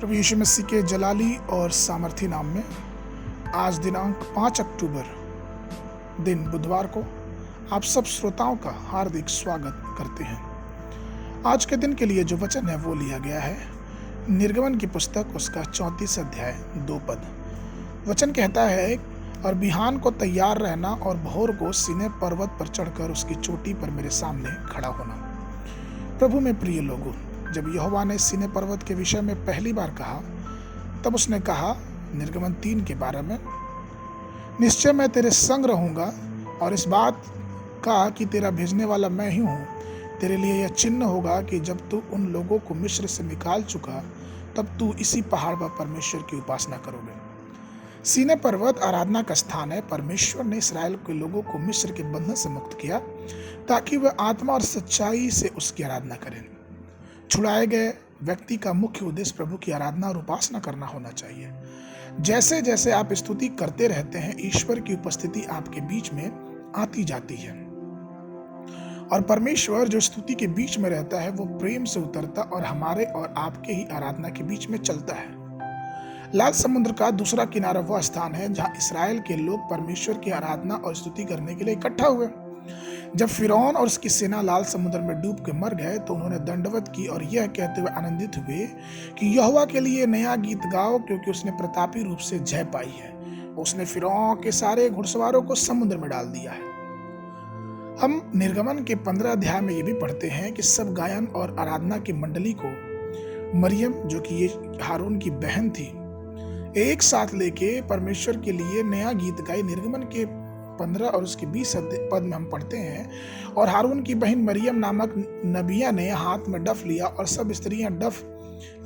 प्रभु यीशु मसीह के जलाली और सामर्थी नाम में आज दिनांक 5 अक्टूबर दिन बुधवार को आप सब श्रोताओं का हार्दिक स्वागत करते हैं। आज के दिन के लिए जो वचन है वो लिया गया है निर्गमन की पुस्तक उसका 34 अध्याय 2 पद। वचन कहता है, और बिहान को तैयार रहना और भोर को सीने पर्वत पर चढ़कर उसकी चोटी पर मेरे सामने खड़ा होना। प्रभु में प्रिय लोगों, जब यहोवा ने सीने पर्वत के विषय में पहली बार कहा तब उसने कहा निर्गमन 3 के 12 में, निश्चय मैं तेरे संग रहूंगा और इस बात का कि तेरा भेजने वाला मैं ही हूँ। तेरे लिए यह चिन्ह होगा कि जब तू उन लोगों को मिस्र से निकाल चुका तब तू इसी पहाड़ पर परमेश्वर की उपासना करोगे। सीने पर्वत आराधना का स्थान है। परमेश्वर ने इस्राएल के लोगों को मिस्र के बंधन से मुक्त किया ताकि वह आत्मा और सच्चाई से उसकी आराधना करें। छुड़ाए गए व्यक्ति का मुख्य उद्देश्य प्रभु की आराधना और उपासना करना होना चाहिए। जैसे जैसे आप स्तुति करते रहते हैं, ईश्वर की उपस्थिति आपके बीच में आती जाती है और परमेश्वर जो स्तुति के बीच में रहता है वो प्रेम से उतरता और हमारे और आपके ही आराधना के बीच में चलता है। लाल समुद्र का दूसरा किनारा वह स्थान है जहां इस्राएल के लोग परमेश्वर की आराधना और स्तुति करने के लिए इकट्ठा हुए। जब फिरौन और उसकी सेना लाल समुद्र में डूब के मर गए तो उन्होंने दंडवत की और यह कहते हुए आनंदित हुए कि यहोवा के लिए नया गीत गाओ, क्योंकि उसने प्रतापी रूप से जय पाई है। उसने फिरौन के सारे घुड़सवारों को समुद्र में डाल दिया है। हम निर्गमन के 15 अध्याय में ये भी पढ़ते हैं कि सब गायन और आराधना की मंडली को मरियम, जो कि ये हारून की बहन थी, एक साथ लेके परमेश्वर के लिए नया गीत गाई। निर्गमन के 15 और उसके 20 पद में हम पढ़ते हैं, और हारून की बहन मरियम नामक नबिया ने हाथ में डफ लिया और सब स्त्रियां डफ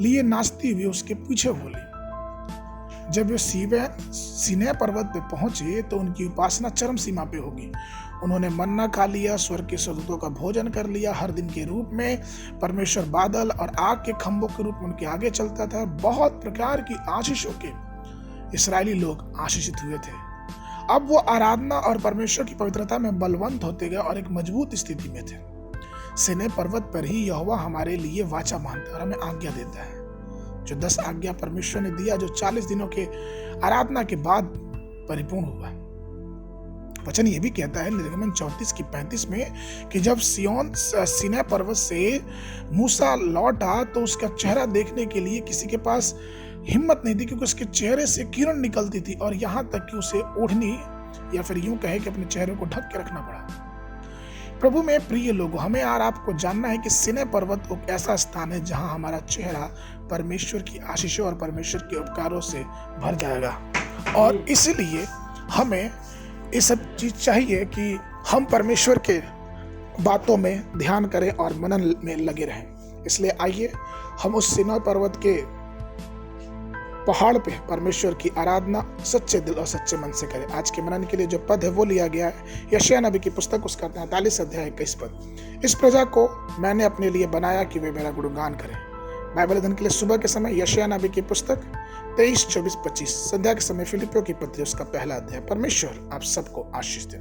लिए नाचती हुई उसके पीछे बोली। जब वे सीनै पर्वत पे पहुंचे तो उनकी उपासना चरम सीमा पे होगी। उन्होंने मन्ना खा लिया, स्वर्ग के स्वर्गदूतों का भोजन कर लिया। हर दिन के रूप में परमेश्वर बादल और आग के खंभों के रूप में उनके आगे चलता था। बहुत प्रकार की आशीषों के इस्राएली लोग आशीषित हुए थे। अब वो आराधना और परमेश्वर की पवित्रता में बलवंत होते गए और एक मजबूत स्थिति में थे। सीनै पर्वत पर ही यहोवा हमारे लिए वाचा मानता है और हमें आज्ञा देता है। जो 10 आज्ञा परमेश्वर ने दिया, जो 40 दिनों के आराधना के बाद परिपूर्ण हुआ। वचन ये भी कहता है निर्गमन 34 की 35 में कि जब सीनै पर्वत से मूसा लौटा तो उसका चेहरा देखने के लिए किसी के पास हिम्मत नहीं थी, क्योंकि उसके चेहरे से किरण निकलती थी और यहाँ तक कि उसे ओढ़नी या फिर यूं कहे कि अपने चेहरे को ढक के रखना पड़ा। प्रभु में प्रिय लोगों, हमें और आपको जानना है कि सीनै पर्वत एक ऐसा स्थान है जहां हमारा चेहरा परमेश्वर की आशीषों और परमेश्वर के उपकारों से भर जाएगा। और इसलिए हमें ये सब चीज चाहिए कि हम परमेश्वर के बातों में ध्यान करें और मनन में लगे रहें। इसलिए आइए हम उस सीनै पर्वत के पहाड़ पे परमेश्वर की आराधना सच्चे दिल और सच्चे मन से करें। आज के मनन के लिए जो पद है वो लिया गया है यशायाह नबी की पुस्तक उसका 43 अध्याय 21 पद। इस प्रजा को मैंने अपने लिए बनाया कि वे मेरा गुणगान करें। बाइबल अध्ययन के लिए सुबह के समय यशायाह नबी की पुस्तक 23, 24, 25, संध्या के समय फिलिपियों की पत्री उसका पहला अध्याय। परमेश्वर आप सबको आशीष दे।